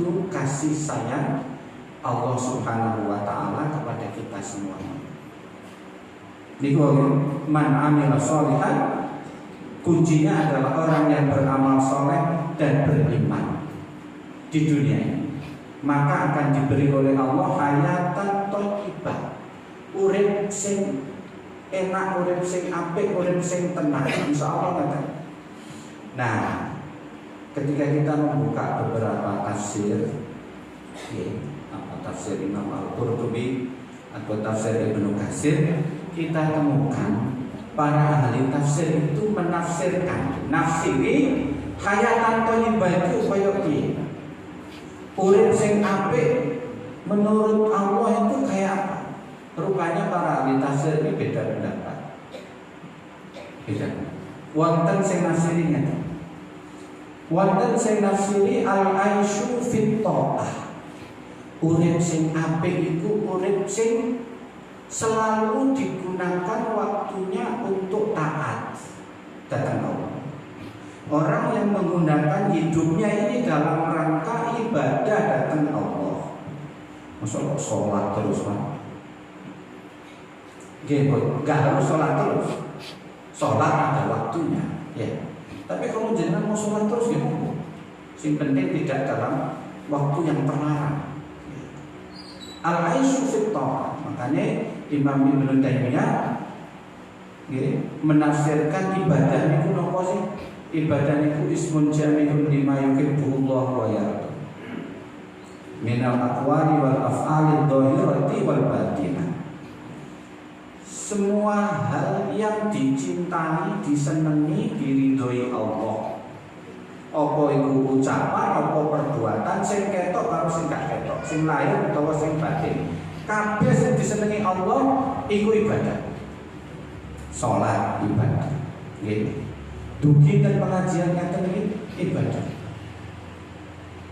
itu kasih sayang Allah Subhanahu wa taala kepada kita semuanya. Niku man amila sholihan, kuncinya adalah orang yang beramal soleh dan beriman di dunia ini, maka akan diberi oleh Allah hayatan thayyibah, urip sing enak, urip sing apik, urip sing tenang, insyaallah kata. Nah, ketika kita membuka beberapa tafsir, tafsir Imam Al-Qurtubi atau tafsir Ibnu Katsir, kita temukan para ahli tafsir itu menafsirkan, nafsiri hayatan thayyibah itu kaya piye? Urip sing apik menurut Allah itu kayak apa? Rupanya para ahli tafsir ini beda pendapat. Beda. Wonten sing nafsiri ngeten. Wonten sing nafsiri al-aisyu fit ta'ah. Urip sing apik iku urip sing selalu digunakan waktunya untuk taat datang Allah. Orang yang menggunakan hidupnya ini dalam rangka ibadah datang Allah. Masuk sholat terus kan? Gak harus sholat terus. Sholat ada waktunya, ya. Tapi kalau jangan mau sholat terus gimana? Yang penting tidak dalam waktu yang terlarang. Al-aisyu fit ta'ah. Makanya Imam Ibnu Taimiyah menafsirkan ibadah niku napa sih? Ibadah niku ismun jami'un lima yuhibbullah wa yarda. Minal aqwali wal af'ali dhahirati wal batinah. Semua hal yang dicintai, disenangi, diridhoi Allah. Apa iku ucapan, apa perbuatan sing ketok karo sing gak ketok, sing lahir utawa sing batin. Kabeh sing disenengi Allah iku ibadah. Salat ibadah. Nggih. Dugi dan pengajian ngeten iki ibadah.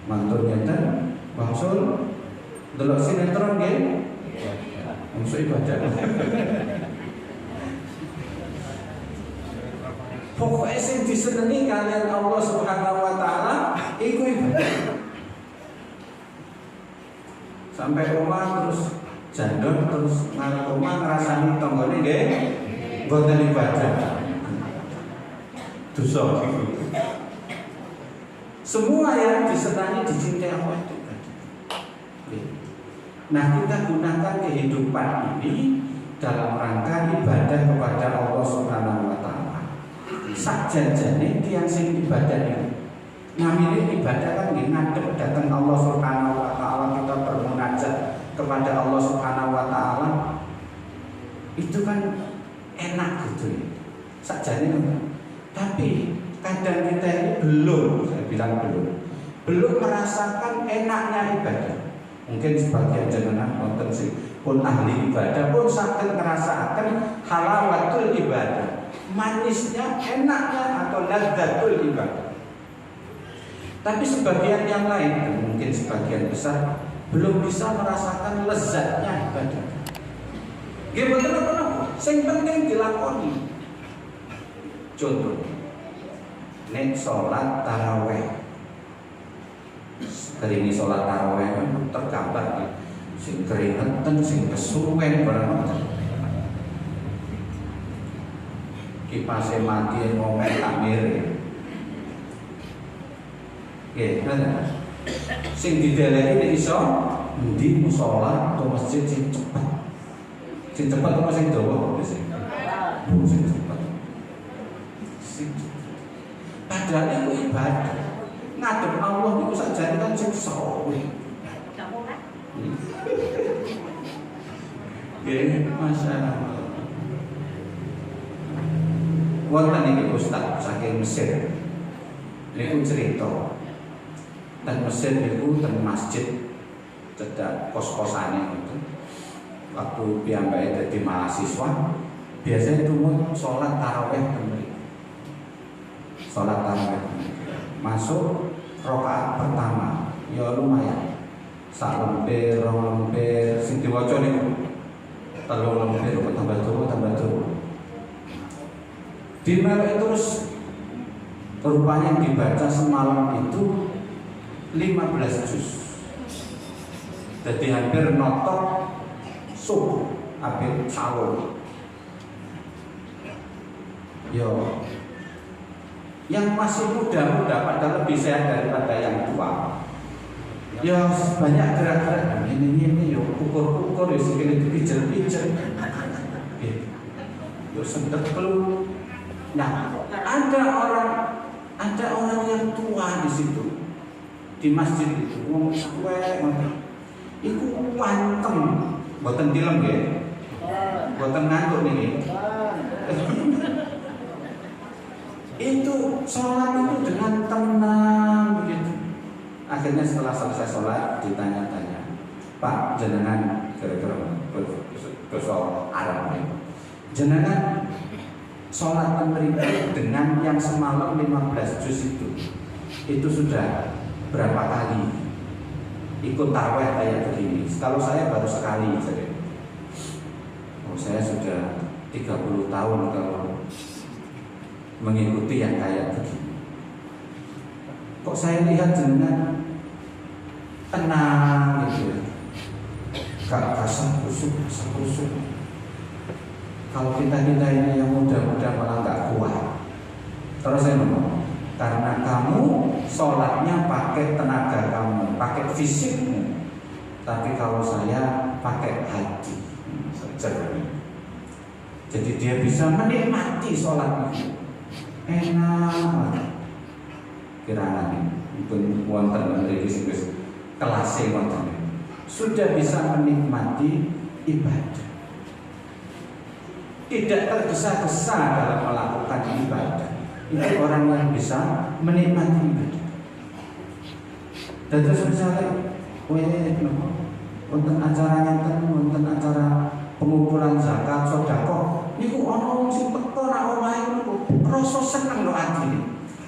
Mantur ngeten, bangsul delok sinetron nggih. Maksud ibadah. Pokoknya sing disenengi kalian Allah Subhanahu wa taala iku ibadah. Sampai rumah terus jandon terus nang rumah ngrasani tanggane nggih boten ibadah. Dosa iki. Semua yang disenangi dicintai Allah itu ibadah. Nah, kita gunakan kehidupan ini dalam rangka ibadah kepada Allah Subhanahu wa taala. Sakjane tiyang sing ibadah ini namine ibadah kan nggih ngadep datang Allah Subhanahu wa taala, kita bermunajat kepada Allah Subhanahu wa taala. Itu kan enak gitu ya. Sakjane tapi kadang kita ini belum, saya bilang belum merasakan enaknya ibadah. Mungkin sebagian jenengan wonten sing pun ahli ibadah pun saged ngrasakaken halawatul ibadah, manisnya, enaknya atau ladzatul ibadah. Tapi sebagian yang lain, dan mungkin sebagian besar belum bisa merasakan lezatnya ibadah. Gimana apa-apa, sing penting dilakoni. Contoh, nek sholat taraweh. Kali ini sholat taraweh kan tergambar nih, sing keringetan, sing kesuwen barang. Kipasnya mati ngomel amir. Nggih, bener. Sing dideleki nek iso endi musala atau masjid sing cepet. Sing cepet apa sing dawa sing? Sing cepet. Padahal itu ibadah. Ngadep Allah itu sakjane kan sing sawe. Nggih, masyaallah. Wonten iki Ustaz saking Mesir. Niku cerita. Dan Mesir niku ten masjid cedak kos-kosane gitu. Waktu piyambake dadi mahasiswa, biasanya tumun sholat tarawih ten. Sholat tarawih. Masuk rakaat pertama, ya lumayan. Sak lemper, rong lemper, sing diwaca niku. Telung lemper, tambah turu. Dimelok terus rupanya dibaca semalam itu 15 juz. Jadi hampir notok subuh, hampir sahur. Yo, yang masih muda-muda padahal lebih sehat daripada yang tua. Ya banyak gerak-gerak ini yo ukur-ukur yo sikile dipijer-pijer. Yo sendet pelu. Nah, ada orang yang tua di situ. Di masjid itu wong suwe ngoten. Iku wantem, mboten tilem nggih. Mboten ngantuk niki. Itu sholat itu dengan tenang begitu. Akhirnya setelah selesai sholat ditanya-tanya, Pak jenengan kira-kira soal Arab ini, jenengan sholat mereka dengan yang semalam 15 juz itu sudah berapa kali ikut tarawih kayak begini? Kalau saya baru sekali saja. Oh, saya sudah 30 tahun kalau mengikuti yang kayak begini. Kok saya lihat jenengan tenang gitu ya, gak kasar kusuk. Kalau kita ini yang muda-muda malah gak kuat. Terus saya ngomong, karena kamu sholatnya pakai tenaga kamu, pakai fisikmu. Tapi kalau saya pakai hati. Jadi dia bisa menikmati sholat itu. Enak banget. Kirana pun wonten mriki sing wis kelase wonten. Sudah bisa menikmati ibadah. Tidak tergesa-gesa dalam melakukan ibadah. Itu orang yang bisa menikmati ibadah. Dan terus misalnya, wonten acara nyanten, wonten acara pengumpulan zakat, sedekah, niku ana wong sing teko nak omahe niku rasa seneng lho atine.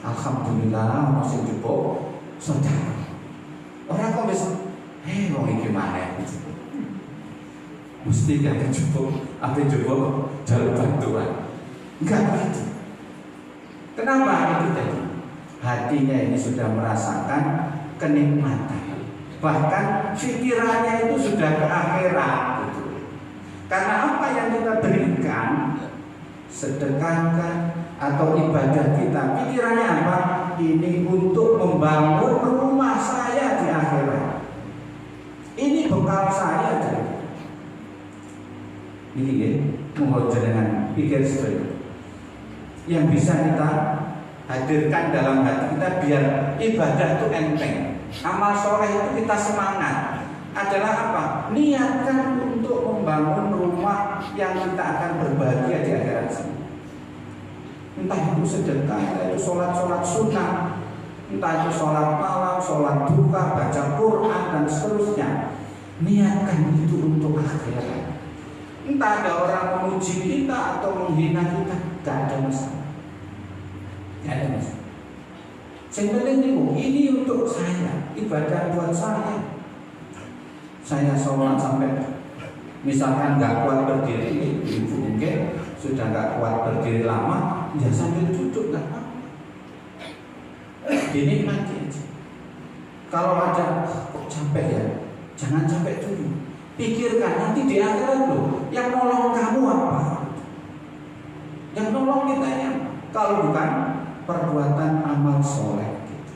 Alhamdulillah ana sing jupuk sedekah. Ora kok wis wong iki maneh. Mesti gak jupuk, ape jupuk jalur bantuan. Enggak begitu. Kenapa itu tadi? Hatinya ini sudah merasakan kenikmatan. Bahkan pikirannya itu sudah ke akhirat gitu. Karena apa yang kita berikan, sedekahkan atau ibadah kita, pikirannya apa? Ini untuk membangun rumah saya di akhirat. Ini bekal saya dari. Ini ya, mohon jangan pikir seperti yang bisa kita hadirkan dalam hati kita biar ibadah itu enteng. Amal soleh itu kita semangat adalah apa? Niatkan untuk membangun rumah yang kita akan berbahagia di akhirat ini. Entah itu sedekah, entah itu sholat sunnah, entah itu sholat malam, sholat duha, baca Quran dan seterusnya. Niatkan itu untuk akhirat. Entah ada orang memuji kita atau menghina kita, tidak ada masalah. Tidak ada masalah. Yang penting ini untuk saya, ibadah buat saya. Saya sholat sampai misalkan nggak kuat berdiri, ibu mungkin sudah nggak kuat berdiri lama, ya sambil duduk nggak apa-apa. Dinikmati aja. Kalau ada kok capek ya, jangan capek dulu. Pikirkan nanti di akhirat loh, yang nolong kamu apa? Yang nolong kita yang kalau bukan perbuatan amal soleh kita.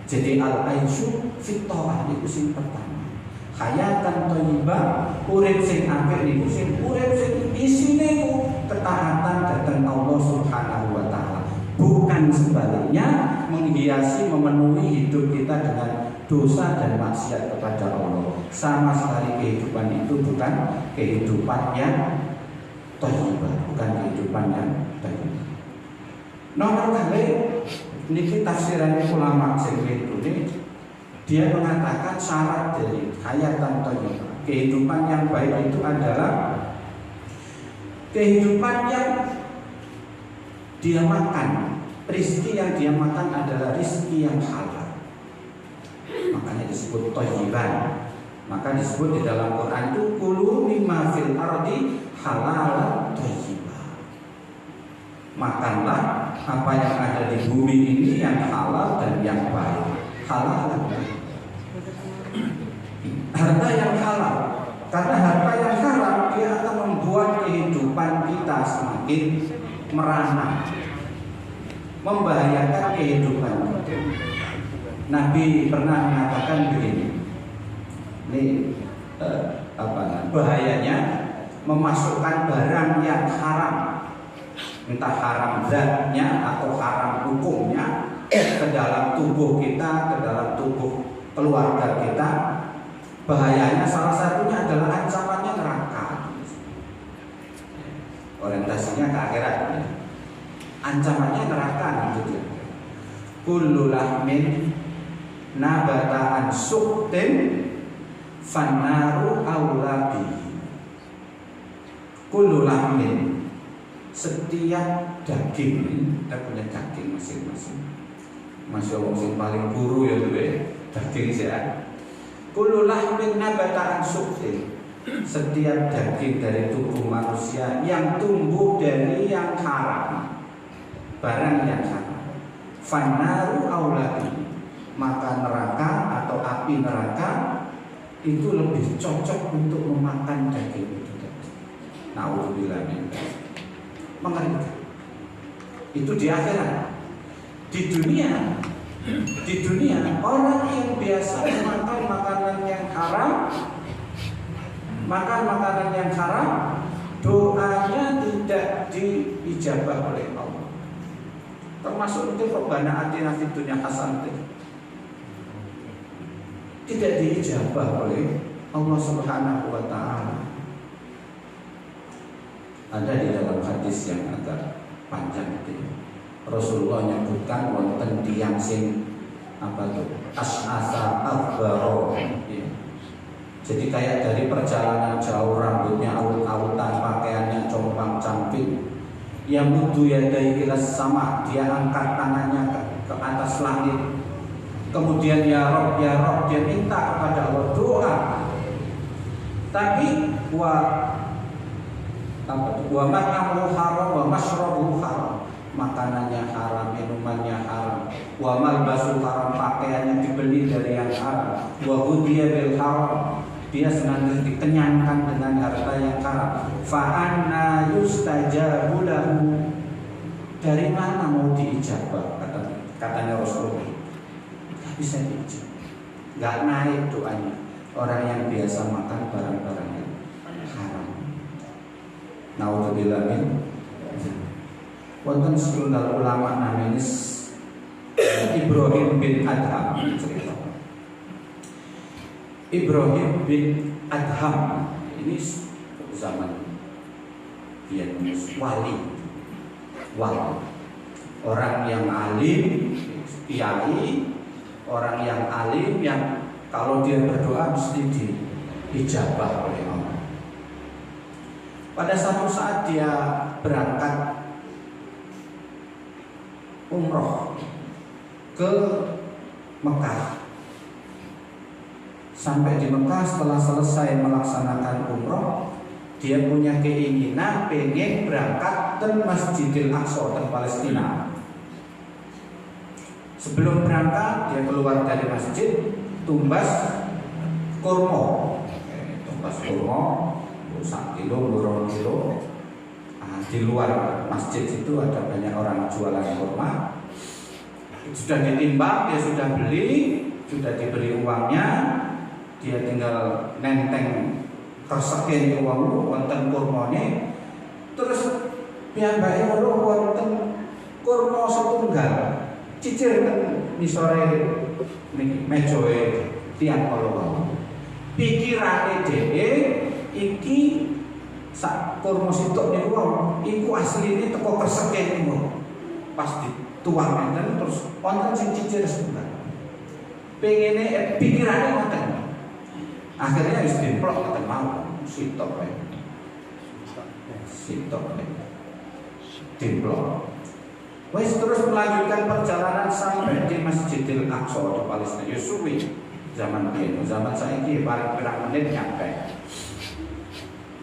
Jadi al-aisyu fitoah itu sing pertama. Hayatan thayyibah, urip sing apik niku sing urip sing isine ketaatan dhateng Allah Subhanahu wa taala. Bukan sebaliknya menghiasi memenuhi hidup kita dengan dosa dan maksiat kepada Allah. Sama sekali kehidupan itu bukan kehidupan yang thayyibah, bukan kehidupan yang thayyibah. Nomor kali niki tafsiran ulama sing itu dia mengatakan syarat dari hayatan thayyibah, kehidupan yang baik itu adalah kehidupan yang dia makan, rizki yang dia makan adalah rizki yang halal. Makanya disebut thayyiban. Maka disebut di dalam Quran itu kulu mimma fil ardi halalan thayyibah. Makanlah apa yang ada di bumi ini yang halal dan yang baik. halalan. Harta yang halal, karena harta yang haram dia akan membuat kehidupan kita semakin merana, membahayakan kehidupan kita. Nabi pernah mengatakan begini, ini bahayanya memasukkan barang yang haram, entah haram zatnya atau haram hukumnya, ke dalam tubuh kita, ke dalam tubuh keluarga kita. Bahayanya salah satunya adalah ancamannya neraka. Orientasinya ke akhirat. Ancamannya neraka nanti. Kullu lahmin nabata an suqtin fannaru aula bihi. Kullu lahmin, setiap daging, kita punya daging masing-masing. Masya Allah yang paling buru ya tuh daging saya. Kullu lahmin nabata an suqtin, setiap daging dari tubuh manusia yang tumbuh dari yang haram, barang yang haram. Fannaru aula bihi, maka neraka atau api neraka itu lebih cocok untuk memakan daging itu. Na'udzubillah min dzalik. Mengerikan. Itu di akhirat. Di dunia orang yang biasa memakan makanan yang haram, doanya tidak diijabah oleh Allah. Termasuk itu Rabbana atina fid dunya hasanah, tidak diijabah oleh Allah Subhanahu wa taala. Ada di dalam hadis yang agak panjang itu, Rasulullah menyebutkan wonten tiyang sing apa tuh as'asa aghbaro. Jadi kayak dari perjalanan jauh, rambutnya awut-awutan, pakaiannya compang-camping. Yang mudu yadai ilas sama, dia angkat tangannya ke atas langit. Kemudian ya Rob, dia minta kepada Allah doa. Tapi wa ma'amuhu haram wa mashrabuhu haram, makanannya haram, minumannya haram, wa malbasu haram, pakaiannya dibeli dari yang haram, wa hudiya bil haram, dia senantiasa dikenyangkan dengan harta yang haram. Fa anna yustajabu lahu, dari mana mau diijabah, katanya Rasulullah. Gak bisa diijabah, gak naik doanya orang yang biasa makan barang-barang yang haram. Na'udzubillah min. Wonten setunggal ulama namanya Ibrahim bin Adham cerita. Ibrahim bin Adham ini zaman Vietnamese wali, orang yang alim, kiai, orang yang alim yang kalau dia berdoa mesti diijabah oleh Allah. Pada satu saat dia berangkat umroh ke Mekah. Sampai di Mekah, setelah selesai melaksanakan umroh, dia punya keinginan pengen berangkat ke Masjidil Aqsa di Palestina. Sebelum berangkat, dia keluar dari masjid, tumbas kurma, sak kilo, 2 kilo. Di luar masjid itu ada banyak orang jualan kurma. Sudah ditimbang, dia sudah beli, sudah diberi uangnya, dia tinggal nenteng kerseken uang wonten kurmane. Terus piyambake weruh wonten kurma setunggal. Cicir misore niki mejoe tiyang kala. Pikirane dhewe iki sak kurma sitok niku iku asline teko kerseke niku. Pas dituang enten terus wonten sing cicir setunggal. Pengene pikirane ngoten. Akhirnya wis dimplok ngoten mau sitok wae. Dimplok. Wis terus melanjutkan perjalanan sampai di Masjidil Aqsa di Palestina. Ya suwi zaman biyen, zaman saiki paling pirang menit nyampe.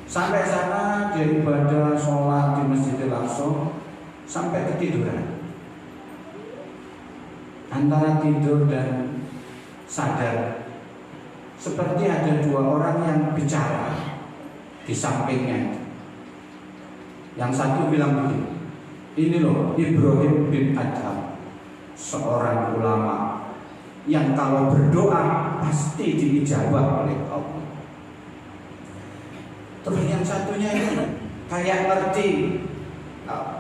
Sampai sana dia ibadah sholat di Masjidil Aqsa sampai ketiduran. Antara tidur dan sadar seperti ada dua orang yang bicara di sampingnya. Yang satu bilang begini, ini loh Ibrahim bin Adham, seorang ulama yang kalau berdoa pasti diijabah oleh Allah. Terus yang satunya ini kayak ngerti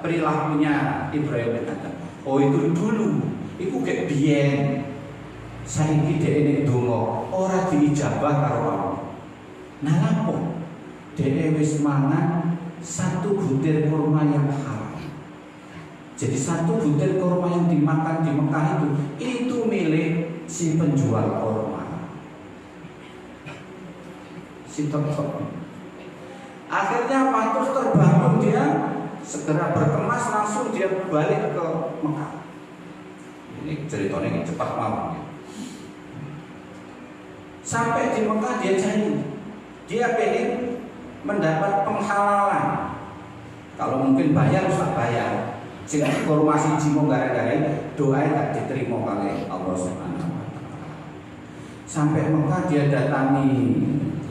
perilakunya Ibrahim bin Adham. Oh itu dulu, itu kayak biyen. Saiki dhek donga ora diijabah karo Allah. Nah lapo? Dhek wis mangan satu butir kurma yang haram. Jadi satu butir kurma yang dimakan di Mekah itu milik si penjual kurma. Si tok. Akhirnya Patus terbangun, dia segera berkemas, langsung dia balik ke Mekah. Ini ceritanya cepat mawon. Sampai di Mekah dia janji, dia pengen mendapat penghalalan. Kalau mungkin bayar usah bayar. Sing kurma siji mung gara-gara doa tak diterima oleh Allah Subhanahu wa taala. Sampai Mekah dia datangi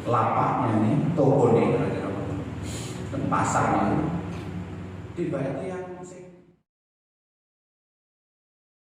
lapaknya nih, toko nih, pasarnya. Tiba-tiba